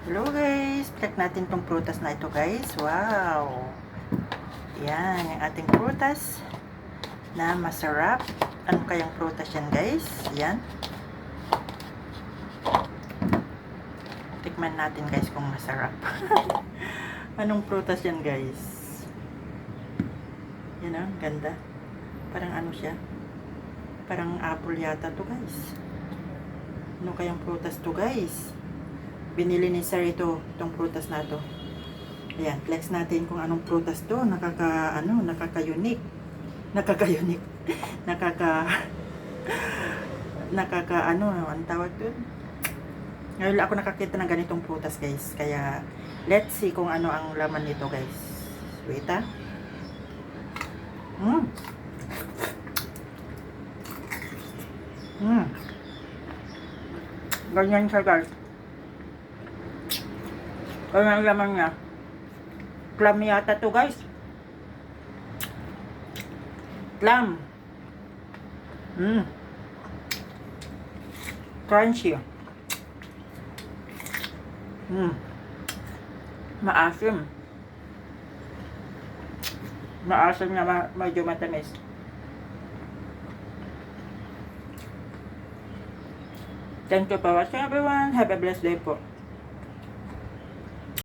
Hello guys, check natin tong prutas na ito guys. Wow! Yan, yung ating prutas na masarap. Ano kayang prutas yan guys? Yan. Tikman natin guys kung masarap. Anong prutas yan guys? Yan ang ganda. Parang ano siya? Parang apple yata to guys. Ano kayang prutas to guys? Binili ni Sir itong prutas na to. Ayan, flex natin kung anong prutas to. Nakaka-unique. Nakaka-unique. Ang tawag doon? Ngayon ako nakakita ng ganitong prutas guys. Kaya, let's see kung ano ang laman nito guys. Wait ah. Ganyan siya guys. Ganyan ang laman niya. Plum yata to guys. Plum. Crunchy. Maasim. Maasim na medyo matamis. Thank you for watching everyone. Have a blessed day po.